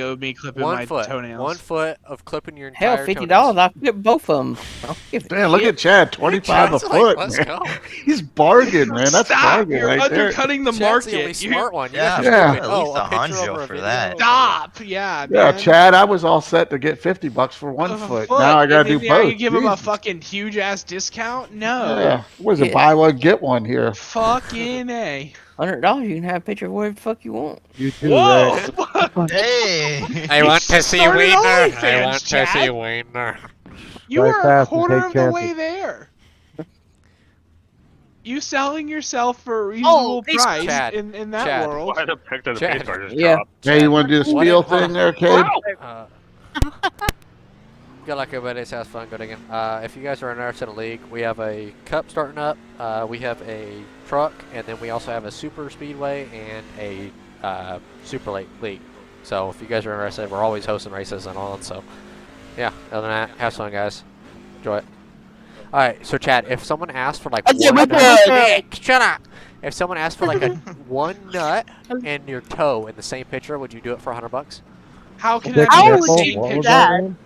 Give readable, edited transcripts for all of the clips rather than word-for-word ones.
owed me clipping my toenails. 1 foot of clipping your Hell, entire $50. toenails. I'll get both of them. Man, look at Chad, 25 a Chad's like, foot. let's Man. go. He's bargain, man. That's Stop! bargain You're right there. undercutting the Chad's market. the only smart one. You Yeah, guys yeah. are at stupid. least Oh, a a picture honjo over a for video. that. Stop! Yeah, Yeah, man. Chad, I was all set to get $50 for 1 A foot. foot. Now I gotta You do think I both. could give him a Jesus. fucking huge ass discount? No. Yeah. What is it? Yeah. Buy one, get one here. Fucking A. $100, you can have a picture of whatever the fuck you want. You too, Whoa! Rick. Hey! I want to see started Wiener. I OnlyFans, want to Chad. see Wiener. You Drive are a fast and quarter take of the way chances. there. You selling yourself for a reasonable price Chad, in that Chad. world. Why the pick of the Chad. base bar just Yeah. dropped? Hey, you want to do the What spiel if- hold thing on. there, Cade? Good luck, everybody. Have fun. Good again. If you guys are interested in a league, we have a cup starting up. We have a truck, and then we also have a super speedway and a super late league. So if you guys are interested, we're always hosting races and all. So yeah. Other than that, have fun, guys. Enjoy it. All right. So Chad, if someone asked for like one nut, Nick, shut up. If someone asked for like a one nut and your toe in the same picture, would you do it for $100? How can Dick I nipple, see what was pictures? that name?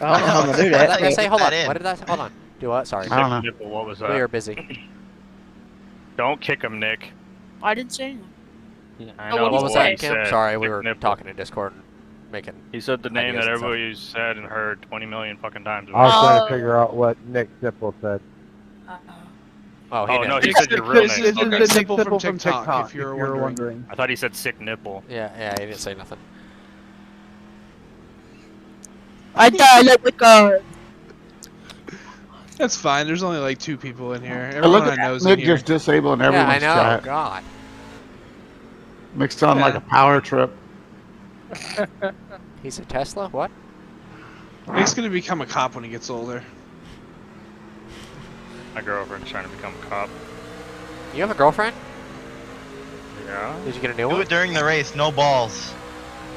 I don't know how I'm gonna do What did I that. say? Hold Put on. that in. What did I say? Hold on. Do what? Sorry. I don't know. Nipple, what was We that? are busy. Don't kick him, Nick. I didn't say anything. I Oh, know what What was he that, say? Kim? said. Sorry, we Kick were nipple. talking in Discord and making. He said the name Ideas that and stuff. everybody said and heard 20 million fucking times. I was trying Oh. to figure out what Nick Nipple said. Oh, he Oh, did. no, he said your real This name. is Okay. the nipple from TikTok, if you're wondering. I thought he said sick nipple. Yeah, he didn't say nothing. I thought I looked like a. That's fine. There's only like 2 people in here. Hey, Everyone look I know at is in Nick here. just disabling Yeah, I everyone's know. chat. God. Mixed on like Yeah. a power trip. He's a Tesla? What? Nick's gonna become a cop when he gets older. My girlfriend's trying to become a cop. You have a girlfriend? Yeah. Did you get a new Do one? it during the race, no balls.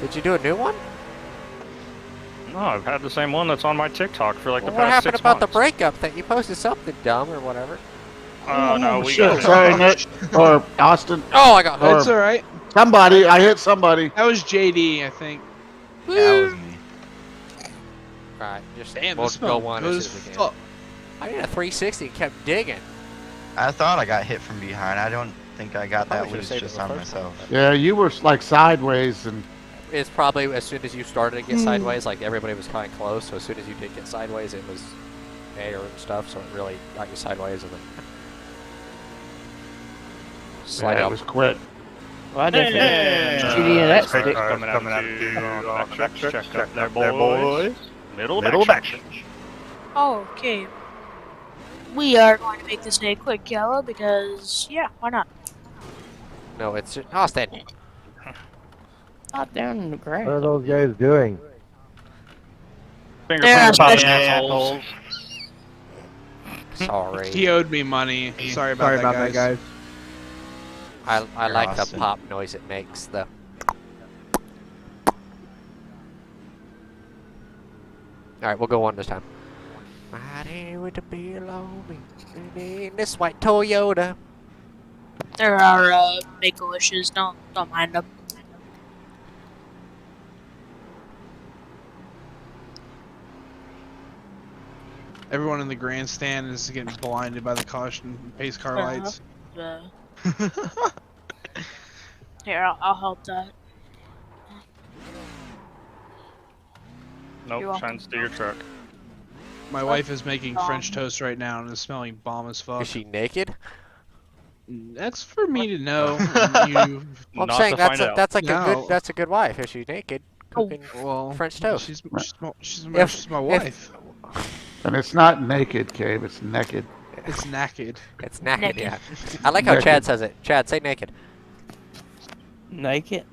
Did you do a new one? No, I've had the same one that's on my TikTok for like Well, the what past happened 6 about months. the breakup thing? You posted something dumb or whatever. Oh, no, we Shit, got sorry, Nick. Or Austin. Oh, I got Or- That's alright. Somebody. I hit somebody. That was JD, I think. That was me. Right, just Damn, we'll this go smells one good as as soon as we can. fuck. I did a 360 and kept digging. I thought I got hit from behind. I don't think I got Probably that should've loose saved just it the on first myself. Yeah, you were like sideways and It's probably as soon as you started to get sideways, like everybody was kind of close. So as soon as you did get sideways, it was air and stuff. So it really got you sideways and then slide yeah, it out. was quick. Well, I definitely GD in that stick. coming out to check up there, boys. Middle back check. Oh, okay. We are going to make this a quick yellow because, yeah, why not? No, it's just Austin. Not down in the grass. What are those guys doing? Fingerprint Yeah, popping especially- assholes. Sorry. He owed me money. Sorry about, that, guys. I You're like the Austin. pop noise it makes. The all right, we'll go one this time. Riding with the bill on me in this white Toyota. There are make-a-wishes. Don't mind them. Everyone in the grandstand is getting blinded by the caution pace car lights. Here, I'll help that. You're Nope, welcome. shines through your truck. My wife is making French toast right now and is smelling bomb as fuck. Is she naked? That's for me to know. You, Well, I'm Not saying to that's find out. that's like No. that's a good wife. Is she naked? Oh. Cooking well, French toast. She's If- my wife. And it's not naked, Cave. It's naked. It's naked. It's naked, Naked. yeah. I like how Naked. Chad says it. Chad, say naked. Naked.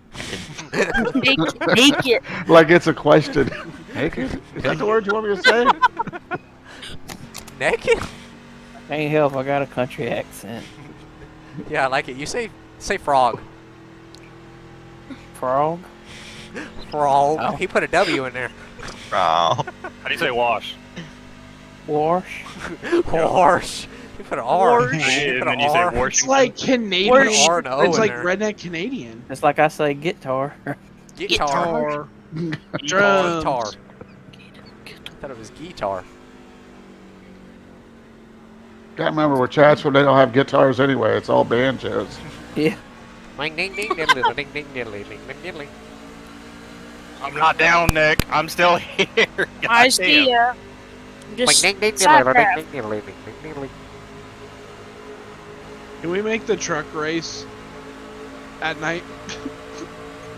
Naked. Like it's a question. Naked? Is that the word you want me to say? Naked? Can't help, I got a country accent. Yeah, I like it. You say frog. Frog? Frog. Oh. He put a W in there. Oh. How do you say wash? Wash? Horse. He put an R. He And put then an you say R. wash. It's like Canadian. Where's R and O It's in like there? redneck Canadian. It's like I say guitar. Guitar. Drums. Guitar. I thought it was guitar. Can't remember where Chatsworth, they don't have guitars anyway. It's all banjos. Yeah. Ding ding ding diddly ding ding diddly ding ding diddly. I'm not down, Nick. I'm still here. I see ya. Ding Just ding ding diddly sidetrack. ding ding diddly ding ding diddly. Can we make the truck race at night?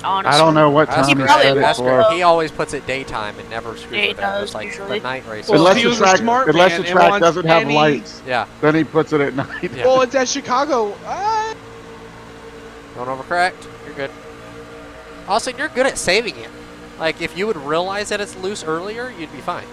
Honestly. I don't know what Ask time He he probably set it Ask will. her. for. He always puts it daytime and never screws Yeah, he with that. It's does, like usually. the night race. Well, Unless he the was a track, smart unless man the and track wants doesn't have any- lights, Yeah. then he puts it at night. Yeah. Well, it's at Chicago. Going overcorrect. You're good. Austin, you're good at saving it. Like, if you would realize that it's loose earlier, you'd be fine.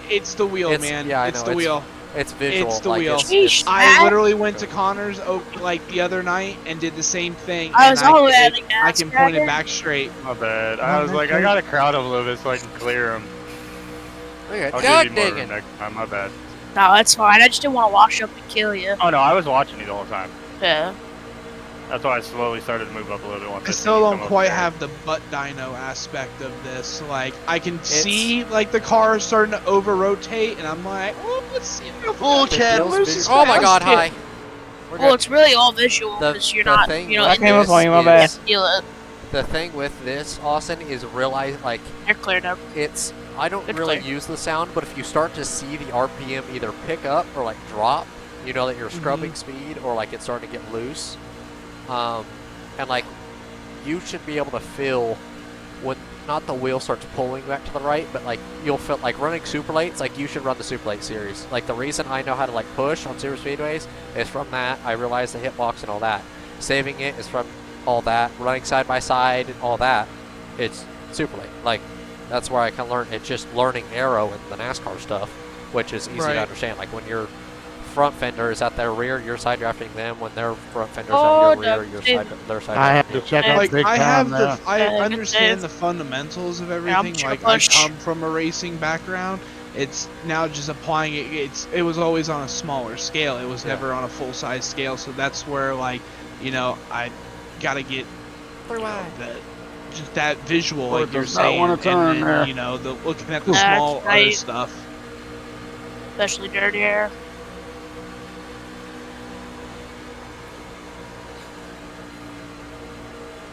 It's the wheel, It's- man. yeah, I it's know, the it's- wheel. It's visual. It's the like, wheel. Sheesh, I man. literally went to Connor's like the other night and did the same thing. I and was all at the I gas can point it cracker. back straight. My bad. I was like, I gotta crowd him a little bit so I can clear him. Look at I'll dog give you more digging. next time. My bad. No, that's fine. I just didn't want to wash up and kill you. Oh no, I was watching you the whole time. Yeah. That's why I slowly started to move up a little bit. Once I seen still you don't come quite over there. have the butt dyno aspect of this. Like, I can see like the car is starting to over rotate, and I'm like, oh, let's see if Full Chad. Oh my god, hi. We're Well, good. it's really all visual The- because you're the not, thing you know, with I came up on you, my is- bad. feel it. The thing with this, Austin, is realize, like, They're cleared up. it's, I don't Good really clear. use the sound, but if you start to see the RPM either pick up or, like, drop, you know that you're scrubbing speed or, like, it's starting to get loose. And, like, you should be able to feel when, not the wheel starts pulling back to the right, but, like, you'll feel, like, running super lates, like, you should run the super late series. Like, the reason I know how to, like, push on super speedways is from that. I realize the hitbox and all that. Saving it is from all that. Running side by side and all that, it's super late. Like, that's where I can learn. It's just learning aero and the NASCAR stuff, which is easy Right. to understand. Like, when your front fender is at their rear, you're side drafting them. When their front fender's Oh, at your no, rear, you're dude. their side I have drafting to you. check out Like, big I time have now. I Yeah, good understand save. the fundamentals of I'm everything. trying Like, to I push. come from a racing background. It's now just applying it. It was always on a smaller scale. It was Yeah. never on a full size scale. So that's where, like, you know, I gotta get just that visual, Well, like it you're does not saying, wanna turn and there. then, you know, the looking at the That's small other right. stuff. Especially dirty air.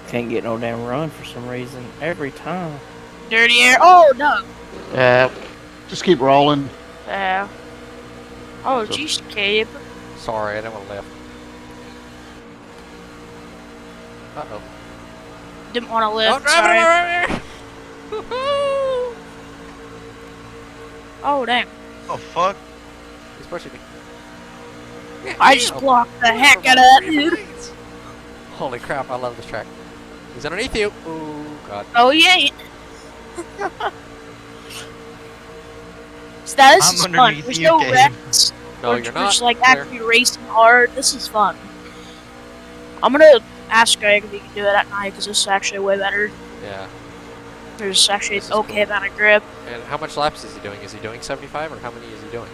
Can't get no damn run for some reason every time. Dirty air. Oh, no. Yeah. Just keep rolling. Yeah. Oh, So- jeez, Cabe. Sorry, I didn't want to lift. Uh-oh. Didn't want to lift. Don't drive Sorry. it over here! Woohoo! Oh, damn. Oh fuck. He's pushing me. Yeah, I just damn. blocked the heck out of that dude. Holy crap, I love this track. He's underneath you. Oh, God. Oh, yeah. So now this I'm is fun. underneath There's you, no Gabe. wrecks. No, We're you're just not. like Clear. actually racing hard. This is fun. I'm gonna ask Greg if he can do it at night because this is actually way better. Yeah. There's actually This is okay cool. amount of grip. And how much laps is he doing? Is he doing 75 or how many is he doing?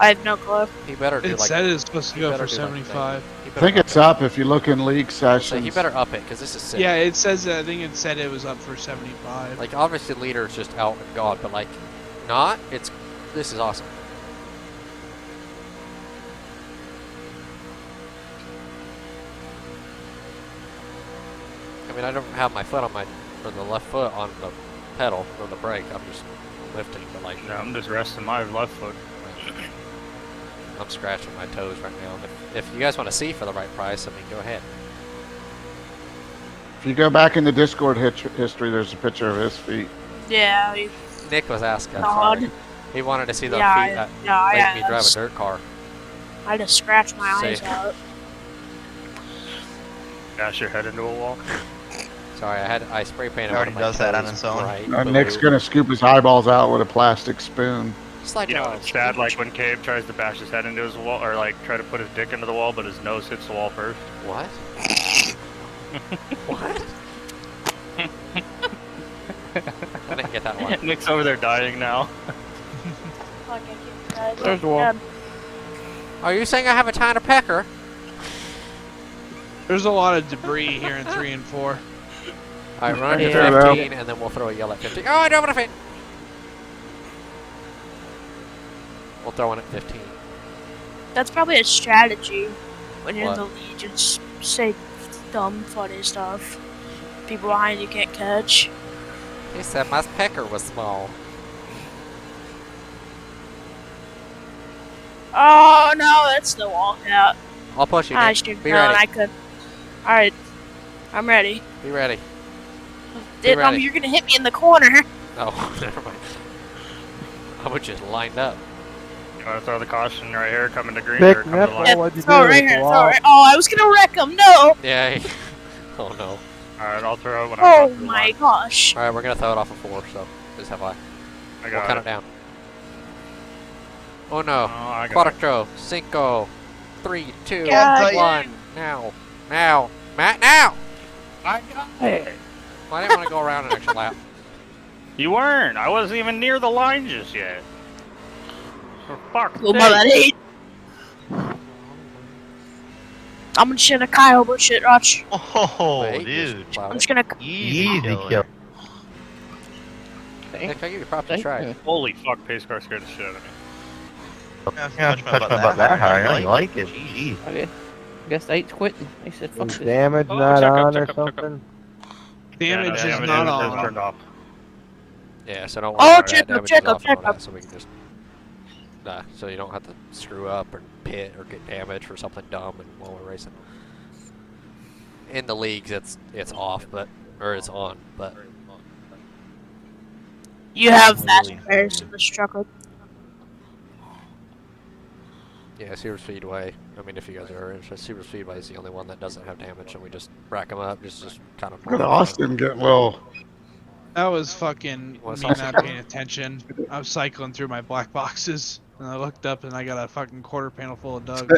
I have no clue. He better do It like. said it's supposed to he go better for do like 75. 90. He I better think up it's it. up if you look in league So sessions. he better up it because this is sick. Yeah, it says. I think it said it was up for 75. Like obviously leader is just out and gone, but like not. It's this is awesome. I mean, I don't have my foot on my or the left foot on the pedal or the brake. I'm just lifting, but like No, I'm just resting my left foot. I'm scratching my toes right now. If you guys want to see for the right price, I mean, go ahead. If you go back in the Discord history, there's a picture of his feet. Yeah, Nick was asking. God. Sorry. He wanted to see the Yeah, feet that yeah, make I me drive a dirt car. I just scratched my eyes Safe. out. Dash your head into a wall. Sorry, I spray painted He one already of my does that on toes his own. bright Nick's blue. gonna scoop his eyeballs out with a plastic spoon. Slide You know, down. it's sad like when Cabe tries to bash his head into his wall, or like try to put his dick into the wall, but his nose hits the wall first. What? What? I didn't get that one. Nick's over there dying now. Fuck, I can't drive. There's one. Are you saying I have a tiny pecker? There's a lot of debris here in 3 and 4. All right, run Yeah. into 15, and then we'll throw a yell at 15. Oh, I drove it at 15. We'll throw one at 15. That's probably a strategy when you're What? in the lead. Just say dumb, funny stuff. People behind you can't catch. He said my pecker was small. Oh no, that's the walkout. I'll push you, I Nick. should have Be known ready. I could. Alright, I'm ready. Be ready. Be ready. You're gonna hit me in the corner. Oh, never mind. I was just lined up. You want to throw the caution right here, coming to green, Big or come to the nipple. line? What'd you Throw do? it right here. Throw Throw it off? right. Oh, I was gonna wreck him. No. Yeah. Oh no. Alright, I'll throw it when Oh I'm my gosh. All right, we're gonna throw it off of 4. So just have I. I We'll got count it. it down. Oh no. Oh, I got it. Quattro, cinco, 3, 2, God. 1. Now. Now. Matt, now! Hey, Well, I didn't want to go around an extra lap. You weren't. I wasn't even near the line just yet. For fuck's Oh my sake. bad. 8. I'm gonna shit a Kyle bullshit, watch. Oh, Wait, dude. I'm just gonna. Easy kill. kill. Nick, I give you props to thank try. you. Holy fuck, pace car scared the shit out of me. Yeah, touch my butt that high. I like it. Jeez. Okay. Guess 8's quitting. They said fuck Is this. damage Oh, not check up, on check or up, check up. something? Damage Yeah, is no, not damage is on. turned off. Yeah, so don't Oh, worry about check that. up, Damage check is up, off and all check up. that, so we can just... so you don't have to screw up or pit or get damage for something dumb and while we're racing. In the leagues, it's off, but... Or it's on, but... You have fast players in this truck. Yeah, Super Speedway. I mean, if you guys are interested, Super Speedway is the only one that doesn't have damage, and we just rack them up, just kind of... Look at Austin getting low. That was fucking What's me up, not Scott? paying attention. I was cycling through my black boxes, and I looked up and I got a fucking quarter panel full of Doug.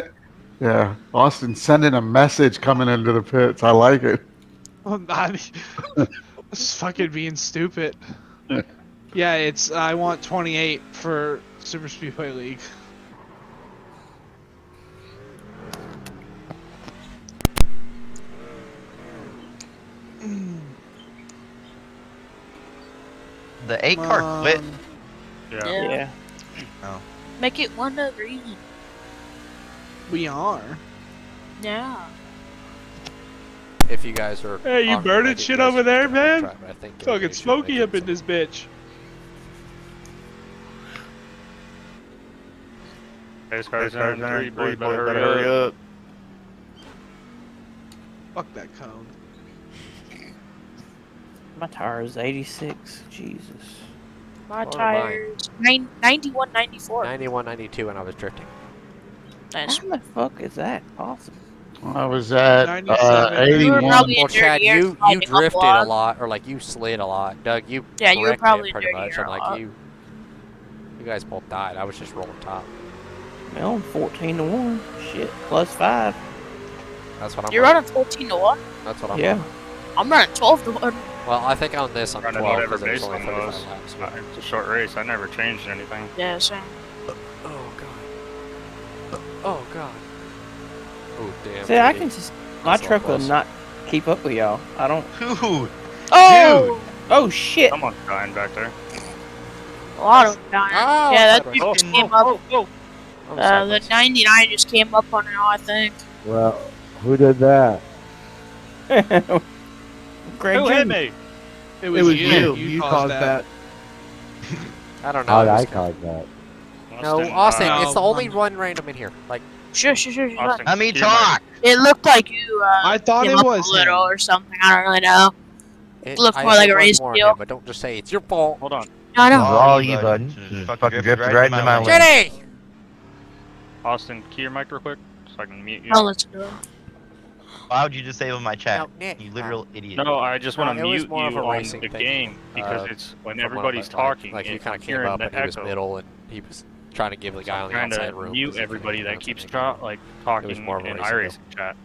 Yeah, Austin sending a message coming into the pits. I like it. I'm not. It's fucking being stupid. Yeah, it's. I want 28 for Super Speedway League. The 8 car quit. Yeah. Yeah. Make it one of reason. We are. Yeah. If you guys are... Hey, you on- burning I think shit you guys over there, should man? try, but I think Fucking you should smoky make up it in this bitch. Pace car's in 3, boys, better hurry up. Fuck that cone. My tire is 86. Jesus. My What are mine? tires 91, 94. 91, 92, and I was drifting. Nice. How the fuck is that possible? I was at 97. You were 81. probably Well, in Chad, dirty air you sliding up drifted a log. lot, or like you slid a lot. Doug, you Yeah, you were corrected probably it pretty dirty much. air I'm a like, lot. you guys both died. I was just rolling top. Well, I'm 14 to 1. Shit. Plus 5. That's what I'm You're running 14 to 1. That's what I'm Yeah. running. I'm running 12 to 1. Well, I think on this I'm Running 12 whatever because it's only baseline 35 was. laps. but- It's a short race. I never changed anything. Yeah, same. Oh god. Oh god. Oh damn. See, I Katie. can just. My That's a lot truck will close. not keep up with y'all. I don't. Dude. Oh! Oh shit! Someone's dying back there. A lot of them dying. Oh, Yeah, that sideways. just came up. Oh, The sideways. 99 just came up on it, I think. Well, who did that? Greg, Who you- hit me? It was you. You caused that. I don't know. How it did I was- cause that? No, Austin, No, it's the only one- one random in here. Like, Sure. Austin, Let me keep your mic. talk. It looked like you I thought came it up was a little him. or something. I don't really know. it Looked I more like a was race more on deal. him, but don't just say it's your fault. Hold on. I know. All you, bud. Just fucking drifted right into my lane. Jenny! Austin, key your mic real quick so I can mute you. I'll listen to it. Why would you disable my chat? No, Nick. You literal idiot. No, I just want No, to it was mute more of you a on racing the thing, game because it's when everybody's talking. Like, you and kind I'm of came hearing up the and he was echo. middle and he was trying to give the guy on the Trying outside to room. mute 'cause he everybody couldn't that keeps pronounce like It was talking more of a in racing iRacing chat.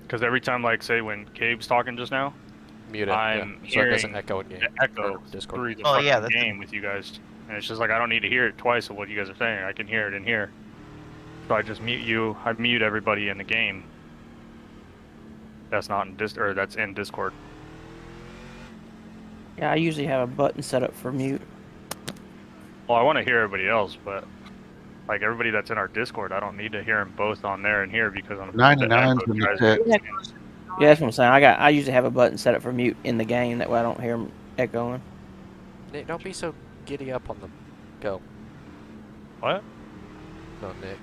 Because every time, like, say when Gabe's talking just now, anything. Mute it, I'm yeah, so it doesn't hearing echo in game. the echo or Discord. through the Oh, fucking yeah, that's game with you guys, and it's just like I don't need to hear it twice of what you guys are saying. I can hear it in here, so I just mute you. I mute everybody in the game. That's not in that's in Discord. Yeah, I usually have a button set up for mute. Well, I want to hear everybody else, but like everybody that's in our Discord, I don't need to hear them both on there and here because I'm 99's in the pit. Yeah, that's what I'm saying. I usually have a button set up for mute in the game. That way I don't hear them echoing. Nick, don't be so giddy up on the go. What? No, Nick.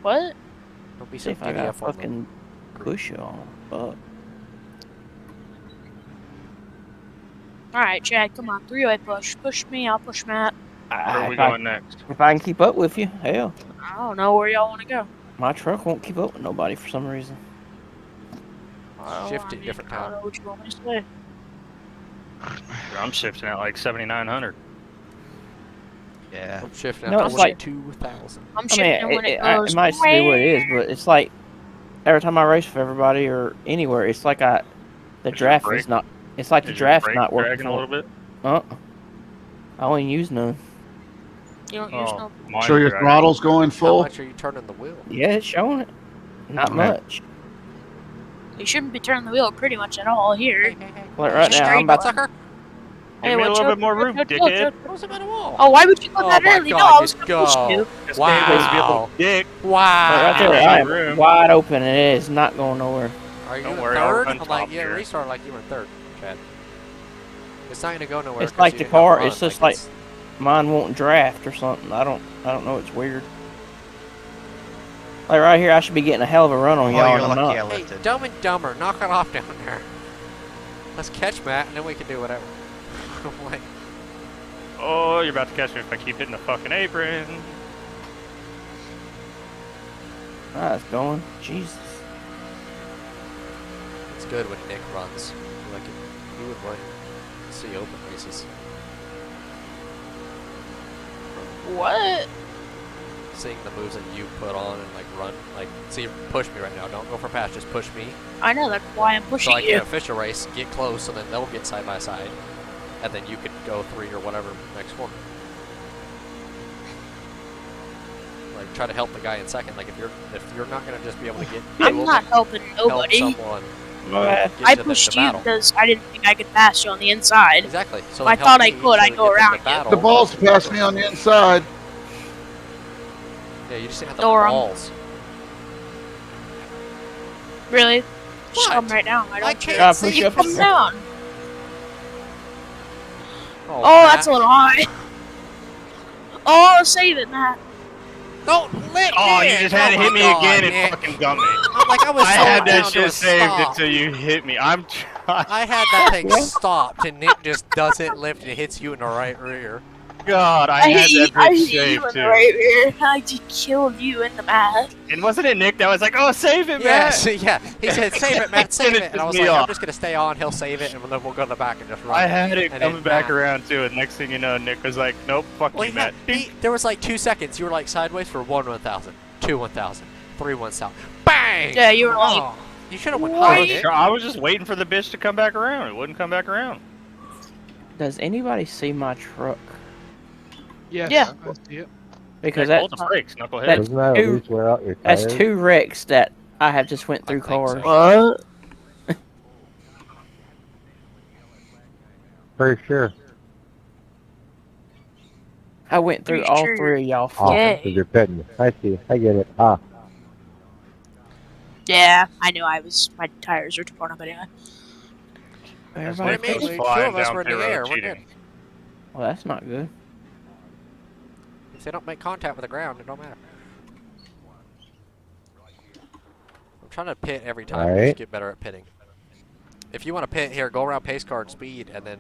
What? Don't be See so if I giddy got up on fucking push you on. Fuck. Alright, Chad, come on. Three-way push. Push me, I'll push Matt. Where are we If I- going next? If I can keep up with you, hell. I don't know where y'all want to go. My truck won't keep up with nobody for some reason. Well, Shift it different I time. don't know what you want me to say. I'm shifting at like 7,900. Yeah. I'm shifting No, up it's to like- 2,000. I'm I shifting mean, when it goes. it might still be what it is, but it's like every time I race with everybody or anywhere, it's like the your draft brake- is not. It's like the Is your draft's brake not working. dragging a little bit? I only use none. You don't use Oh, no. mine's So your dragging. throttle's going How full? much are you turning the wheel? Yeah, it's showing it. Not Okay. much. You shouldn't be turning the wheel pretty much at all here. Like right now, Straight I'm about. Sucker! Give me a little bit more room, dickhead. What's the matter wall? Oh, why would you put Oh that my early? No, God, I was just gonna push go. you. This game is a little Wow. dick. Wow. Right there, Yeah, I am room. wide open. And it is not going nowhere. Are you Don't in worry, I'll third? run I'm like, top yeah, here. restart like you were in third, Chad. It's not gonna go nowhere. It's 'cause like you the didn't have car. run, It's just like it's- mine won't draft or something. I don't know. It's weird. Like right here, I should be getting a hell of a run on Well, y'all, you're and I'm lucky not. I Hey, lifted. Dumb and Dumber, knock it off down there. Let's catch Matt, and then we can do whatever. I'm like, Oh, you're about to catch me if I keep hitting the fucking apron. Ah, it's going. Jesus. it's good when Nick runs. Like, you would run. See open races. What? Seeing the moves that you put on and like run, like, see, push me right now. Don't go for pass, just push me. I know, that's why I'm So pushing I you. can official race, get close, so then they'll get side by side, and then you could go 3 or whatever next corner. Like try to help the guy in second. Like if you're not gonna just be able to get, I'm not helping help nobody. someone. Yeah. get I to pushed the you battle. because I didn't think I could pass you on the inside. Exactly. So If I then help thought I me could, so I'd we go get to around you. battle. The ball's passed me on the inside. Yeah, you just didn't have the Or, balls. Really? Just What? come right down. I I don't can't care. see You you. come down. Oh, Oh, Matt. that's a little high. Oh, save it, Matt. No, Nick, Oh, you Nick! just had to Oh hit my me God, again and Nick. fucking gun me. I'm like, I was I so had down that to shit saved stop. until you hit me. I'm trying. I had that thing stopped, and Nick just doesn't lift and hits you in the right rear. God, I had that I bitch hit saved you in too. the right rear. I just killed you in the mat. And wasn't it Nick that was like, "Oh, save it, Yeah, Matt"? so, yeah. He said, "Save it, Matt, save it," and I was Finishes me like, "I'm off. just gonna stay on. He'll save it, and then we'll go to the back and just run." I had it And coming then back Matt- around too, and next thing you know, Nick was like, "Nope, fuck Well, you, he had, Matt." there was like 2 seconds. You were like sideways for 1,000, 2,000, 3 1,000. Bang! Yeah, you were like, Oh, you should have went What? high. I was, Nick. I was just waiting for the bitch to come back around. It wouldn't come back around. Does anybody see my truck? Yes, Yeah. I see it. Because Nick, hold that's the brakes, knucklehead. That- Doesn't that at Two- least wear out your tires? that's 2 wrecks that I have just went through I think so. cars. what? For sure. I went through Pretty all sure. 3 of y'all. Oh, fucking- Yay. because you're pitting. I see. I get it. Ah. Yeah, I knew my tires were torn up anyway. As Everybody Nick Nick was was- two flying of us down were in the pit road air, we're cheating. Well, that's not good. If they don't make contact with the ground, it don't matter. I'm trying to pit every time. Alright. Just get better at pitting. If you want to pit here, go around pace car and speed, and then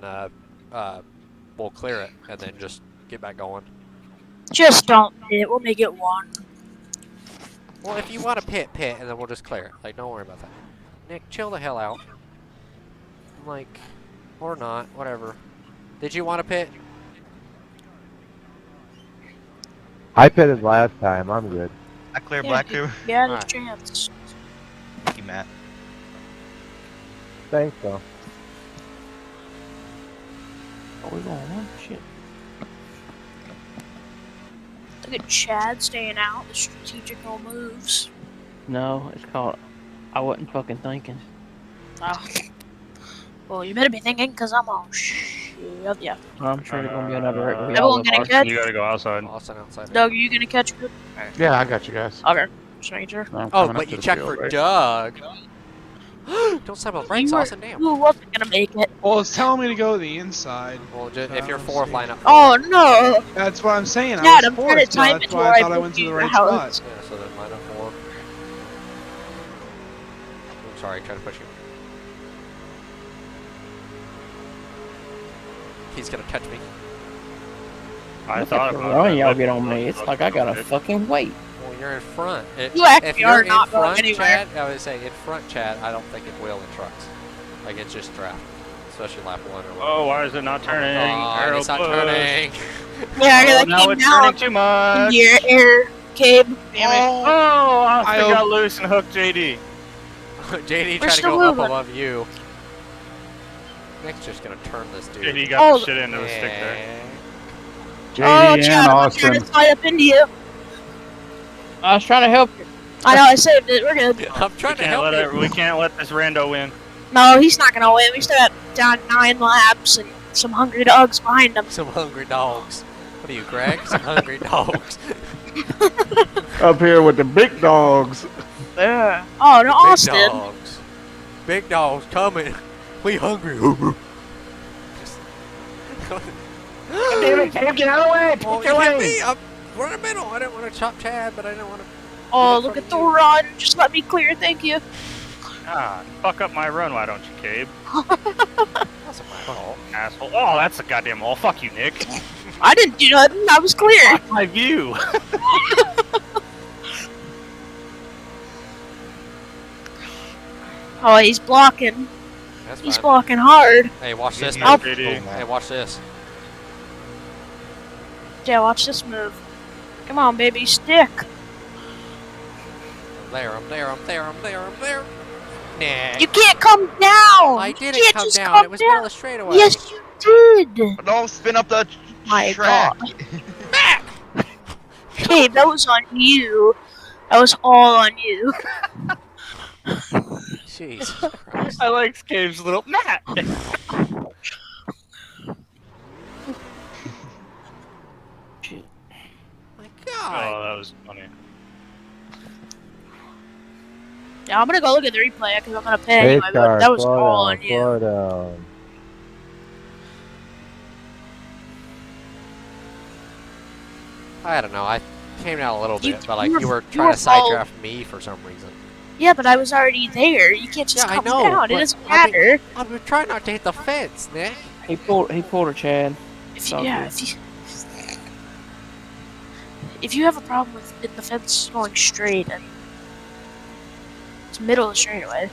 we'll clear it, and then just get back going. Just don't hit. We'll make it 1. Well, if you want to pit, and then we'll just clear it. Like, don't worry about that. Nick, chill the hell out. Like, or not, whatever. Did you want to pit? I pitted last time. I'm good. I clear Yeah, Black dude. Crew. Yeah, there's Alright. a chance. Thank you, Matt. Thanks, though. Are we going on? Shit. Look at Chad staying out. The strategical moves. No, it's called I wasn't fucking thinking. Oh. Well, you better be thinking, because I'm all yeah. I'm sure there's gonna be another wreck. We Everyone all gonna Austin, catch? you gotta go outside. Austin outside. Doug, are you gonna catch good? Yeah, I got you guys. Okay. Just making sure. I'm Oh, coming but up to you the checked field, for right? Doug. Don't step on the brakes, You were- Austin. Damn. Who wasn't gonna make it? Well, it's telling me to go to the inside. Well, if you're let's fourth, see. line up. Oh no! That's what I'm saying. Dad, I was I'm trying to fourth, so time it that's to why where I I thought I book went to you the the right house. spot. Yeah, so then line up 4. I'm sorry, trying to push you. He's gonna catch me. I Look thought at the about run that. y'all get on me. It's like I gotta It- fucking wait. Well, you're in front. You actually if you're are in not going front, anywhere. Chad, I would say in front, Chad. I don't think it will in trucks. Like it's just draft, especially lap 1 or whatever. Oh, why is it not turning? Arrow it's not push. turning. Yeah, Oh, that now came it's turning down too much. into your air, Cabe. Damn it. Oh, Austin I got loose and hooked JD. JD We're trying to still go up moving. above you. Nick's just gonna turn this dude. JD got Oh, the shit into the stick there. JD Oh, and Chad, I'm trying Austin. to slide up into you. I was trying to help you. I know, I saved it. We're good. I'm trying to help you. We can't let this rando win. No, he's not gonna win. We still got down 9 laps and some hungry dogs behind him. Some hungry dogs. What are you, Greg? Some hungry dogs. Up here with the big dogs. Yeah. Oh, no, Big Austin. dogs. Big dogs coming. We hungry. Just- Damn it, Cam, get out of the way! Well, Pick your you hit lane! me. We're in the middle. I didn't want to chop Chad, but I didn't want to. Oh, look at the run. Just let me clear, thank you. Ah, fuck up my run, why don't you, Cabe? That's my fault. Asshole. Oh, that's a goddamn wall. Fuck you, Nick. I didn't do nothing. I was clear. Fuck my view. Oh, he's blocking. That's He's fine. blocking hard. Hey, watch this. Yeah, Move. JD. Hey, watch this. Yeah, watch this move. Come on, baby, stick. I'm there. I'm there. I'm there. I'm there. I'm there. Nah. You can't come down. I You didn't can't come just down. come It was down. middle of straightaway. Yes, you did. Don't spin up the My track. Okay, that was on you. That was all on you. Jesus Christ. I like Cabe's little Matt. My God. Oh, that was funny. Yeah, I'm gonna go look at the replay because I'm gonna pay Hey, anyway, but that was slow all down, on you. slow down. I don't know. I came down a little You- bit, but like you you were- were you trying were to sidedraft me for some reason. Yeah, but I was already there. You can't just Yeah, I come know, down. It but doesn't I mean- matter. I'm trying not to hit the fence, Nick. He pulled her, Chad. If So you, yeah, good. if you have a problem with the fence going straight, and it's middle of the straightaway.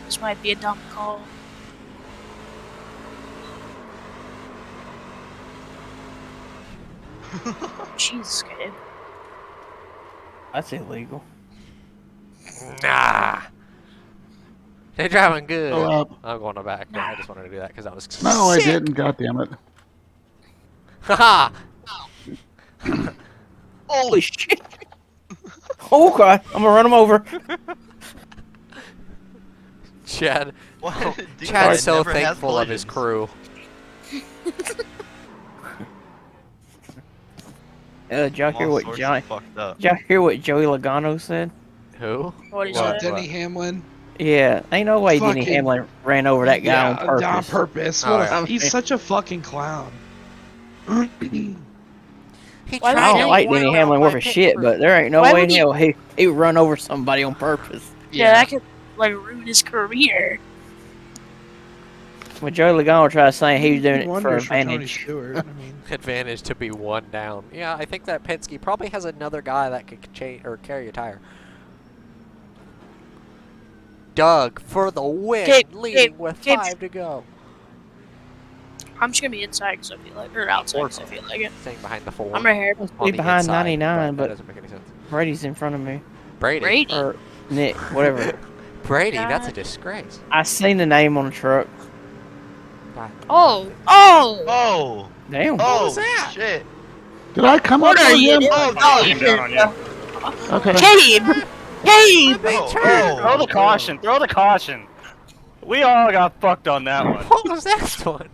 This might be a dumb call. Jesus, Gabe. That's illegal. Nah. They're driving good. Go up. I'm going to back. I just wanted to do that because I was No, I sick. didn't. God damn it. Haha. Holy shit! Oh god, I'm gonna run him over. Chad. What? Dude, Chad's it so never has thankful of his collisions. crew. Did y'all hear All what sorts Johnny? of fucked up. Did y'all hear what Joey Logano said? Who? What is What? it? Denny Hamlin. Yeah, ain't no way Denny Fucking- Hamlin ran over that guy on purpose. On purpose. Oh, What yeah. he's such a fucking clown. He Why tried I would to don't like wind Denny up Hamlin my worth a pit shit, crew. but there ain't no Why way in would he- hell he run over somebody on purpose. Yeah, that could like ruin his career. When Joey Logano tried saying he was doing it for Wonders Tony advantage. Stewart. I mean, Advantage to be one down. Yeah, I think that Penske probably has another guy that could change or carry a tire. Doug for the win, Gabe, leading Gabe, with Gabe. 5 to go. I'm just gonna be inside because I feel like, or outside because I feel like it. Staying behind the 4. I'm right here. on Be the behind inside, 99, that but doesn't make any sense. Brady's in front of me. Brady. Brady. Or Nick, whatever. Brady, that's a God. disgrace. I seen the name on the truck. Oh, oh! Oh! Damn. Oh! was that? Shit! Did I come What up are with you him? doing? Oh, Oh, Came down on you. Okay. Gabe! Gabe! Throw the caution. Throw the caution. We all got fucked on that one. What was that one?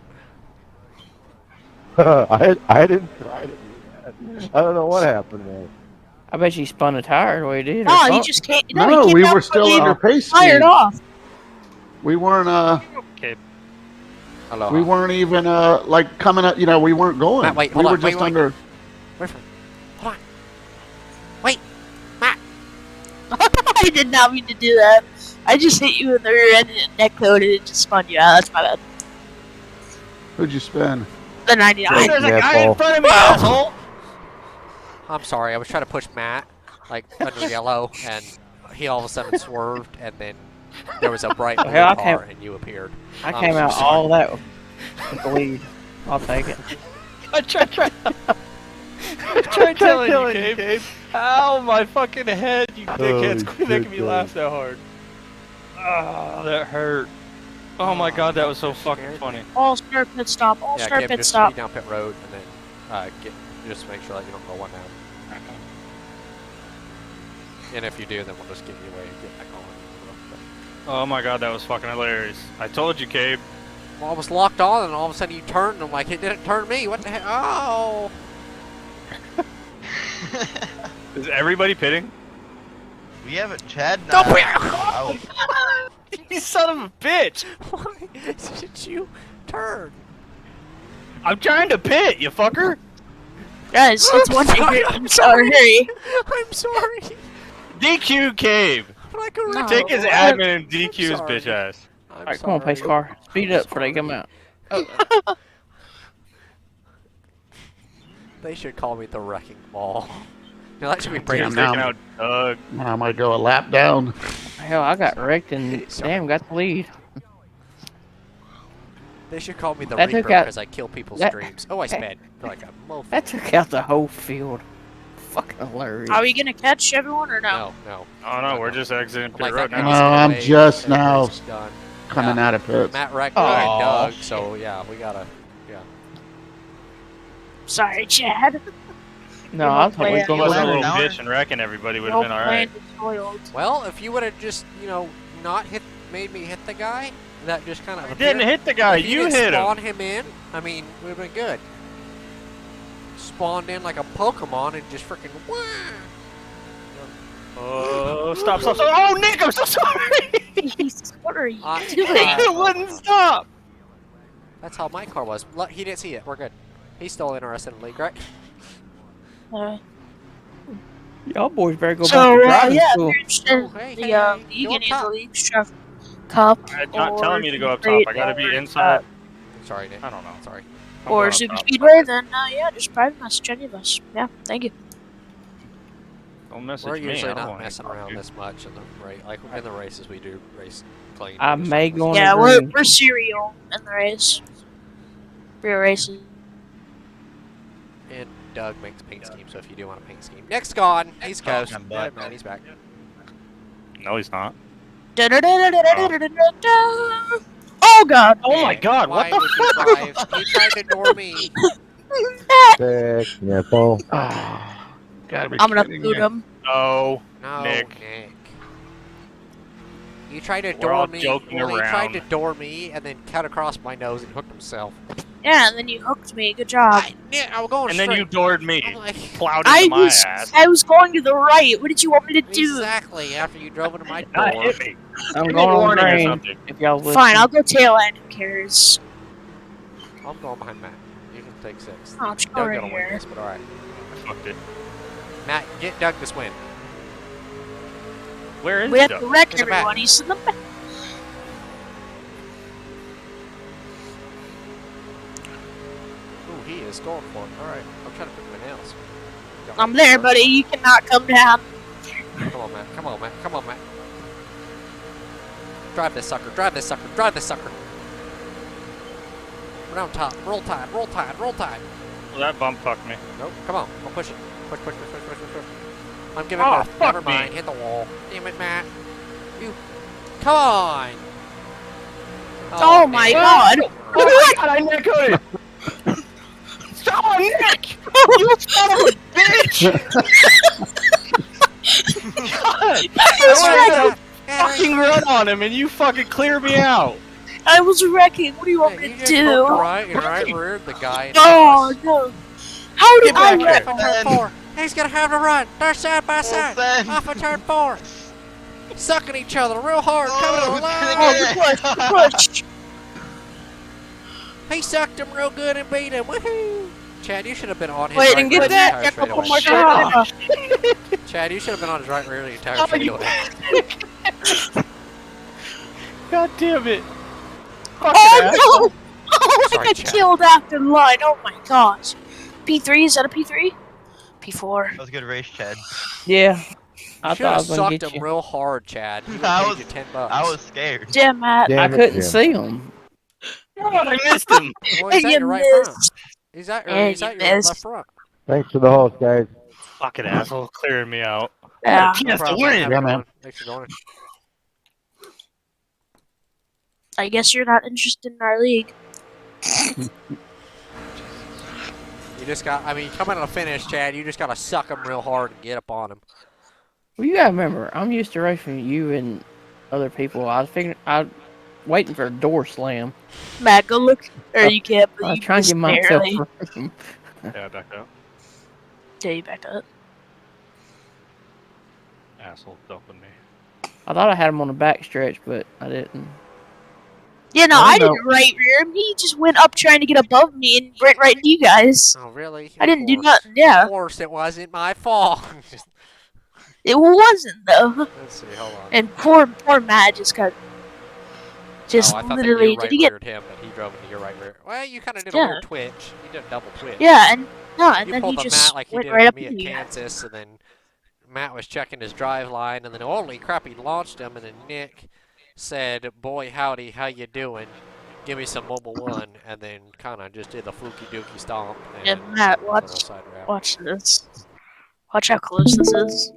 I didn't try to do that. I don't know what happened there. I bet you spun a tire the way he did. or Oh, he something. just can't. No, he we came were out still fucking under pace fired speed. off. We weren't Okay. Hello. we weren't even like coming up. We weren't going. Matt, wait, we hold were on, wait, just wait. under. Wait for it. Hold on. Wait, Matt. I did not mean to do that. I just hit you in the rear end and neck coded and just spun you out. That's my bad. Who'd you spin? The 99. There's a Yeah, guy in Paul. front of me, asshole. I'm sorry. I was trying to push Matt, like under yellow, and he all of a sudden swerved, and then there was a bright blue hell, I car, can't- and you appeared. I I'm came so out sorry. all that with the lead. I'll take it. I tried telling you, Gabe. Ow, my fucking head, you dickheads. Quit making me laugh so hard. Oh, that hurt. Oh my god, that was so fucking funny. All star pit stop. All Yeah, star Gabe, pit just stop. speed down pit road, and then just make sure that you don't go one down. And if you do, then we'll just give you away and get back on. Oh my god, that was fucking hilarious. I told you, Gabe. Well, I was locked on, and all of a sudden you turned, and I'm like, it didn't turn me. What the hell? Oh! Is everybody pitting? We haven't. Chad. Don't pit! Oh, You son of a bitch! Why did you turn? I'm trying to pit, you fucker! Guys, it's one thing. I'm sorry. I'm sorry. DQ Gabe! I'm like a No. Take his what? admin and DQ his sorry. bitch ass. I'm Alright, come on, pace sorry. car. Speed up before they come out. They should call me the wrecking ball. No, that should be Brady's Damn, Taking out Doug. I might go a lap down. Hell, I got wrecked and Sorry. damn, got the lead. They should call me the That Reaper took out- because I kill people's that- dreams. Oh, I sped like a mofo. That took out the whole field. Fucking hilarious. Are we gonna catch everyone or no? No. Oh no, we're just exiting pit Like road that now. guy's No, I'm away, just and now it's done. Coming Yeah. out of pits. Matt wrecked Aw, and Doug, so yeah, we gotta. Sorry, Chad. No, I thought we Yeah. were going He was a Landed little down. bitch and wrecking everybody would No have been plan alright. despoiled. Well, if you would have just, not made me hit the guy, that just kind of. I didn't hit the guy, If you didn't hit him! spawn him in, I mean, would have been good. Spawned in like a Pokemon and just freaking. Oh, stop. Oh, Nick, I'm so sorry! Jesus, what are you I- doing? It wouldn't stop! That's how my car was. He didn't see it. We're good. He's still interested in the league, right? Y'all boys better go So, back to driving yeah, if school. you're interested in Oh, hey, the hey, you go can up top. easily truck cup It's not or telling me to go up top. Great I gotta be or, inside. Sorry, Nick. I don't know. Sorry. I'm or going up Super top. Speedway, then yeah, just private message any of us. Yeah, thank you. Don't message We're me. usually I don't not wanna messing talk around to you. this much in the race. Like in the races, we do race clean. I may go on Yeah, a we're green. serial in the race. Real races. And Doug makes paint scheme, so if you do want a paint scheme, Nick's gone. He's ghost. I'm back. Man, he's back. No, he's not. Oh god! Oh my god, Why what would the you drive? He tried to door me. Technical. Ah, gotta be I'm gonna kidding boot me. him. No. No, Nick. You tried to We're door all me. joking Well, he tried around. to door me and then cut across my nose and hooked himself. Yeah, and then you hooked me. Good job. I was going And then you straight. doored me. I'm like, Plowed I into my was ass. I was going to the right. What did you want me to do? exactly after you drove into my Not door. hit me. I'm Give me a going on warning or green. something. If y'all listen. Fine, I'll go tail end. Who cares? I'm going behind Matt. You can take 6. Oh, just go Doug right got to win here. this, but alright. Fucked it. Matt, get Doug this win. Where is We have Doug? to wreck In the back. everyone. He's in the back. Ooh, he is going for it. Alright, I'm trying to pick my nails. I'm there, buddy. You cannot come down. Come on, Matt. Come on, Matt. Come on, Matt. Drive this sucker. Drive this sucker. Drive this sucker. Round top. Roll tide. Roll tide. Roll tide. Well, that bump fucked me. Nope. Come on. Go push it. Push, push, push, push, push, push, push. I'm giving Oh, birth. fuck Never me. mind. Hit the wall. Damn it, Matt. You. Come on. Oh my man. god. Oh my god, I neck coded! Stop, Nick! You son of a bitch! I went to fucking run on him and you fucking clear me out. I was wrecking. What do you want Yeah, me you to just do? hooked right and right reared the guy. in Oh the no! How did Get I back wreck? Off of turn 4. He's gonna have to run. They're side by side. Wilson. Off of turn 4. Sucking each other real hard. Coming to the line. Oh, the push! He sucked him real good and beat him. Woohoo! Chad, you should have been on his Wait, right and get rear the that. entire Oh my straightaway. god! Chad, you should have been on his right rear the entire Oh, you- straightaway. God damn it. Oh no! Oh, I Sorry, got Chad. killed after line. Oh my gosh. P3? Is that a P3? P4. That was a good race, Chad. Yeah. You I should thought I have was gonna sucked get him you. real hard, Chad. He would I have was- paid you $10. I was scared. Damn, Matt. I Damn it, couldn't Jim. see him. God, I missed him. Well, he's at You your right front. missed. He's at, Yeah, he's you at your missed. left front. Thanks for the host, guys. Fucking asshole, clearing me out. Yeah. He has to problem, win. have Yeah, a good man. one. Thanks for joining. I guess you're not interested in our league. You just got, I mean, coming to the finish, Chad, you just got to suck him real hard and get up on him. Well, you gotta remember, I'm used to racing you and other people. I was figuring, waiting for a door slam. Matt, go look. Or you can't, but I was you trying to just give myself barely. room. Yeah, back up. Yeah, you backed up. Asshole dumping me. I thought I had him on the back stretch, but I didn't. Yeah, no, Well, I no. didn't right rear him. He just went up trying to get above me and went right into you guys. Oh, really? I didn't do Of course. nothing, yeah. Of course, it wasn't my fault. It wasn't, though. Let's see, hold on. And poor Matt just got. Just oh, I thought literally. that Did you he right get. reared him, but he drove into your right rear. Well, you kind of did Yeah. a weird twitch. You did a double twitch. Yeah, and. No, and You then he pulled a just Matt like you went did right with up me into at you. Kansas, and then Matt was checking his drive line, and then holy crap, he launched him, and then Nick said, "Boy, howdy, how you doing? Give me some Mobile 1," and then kind of just did the fluky dookie stomp. Yeah, And Matt, went watch. outside route. Watch this. Watch how close this is.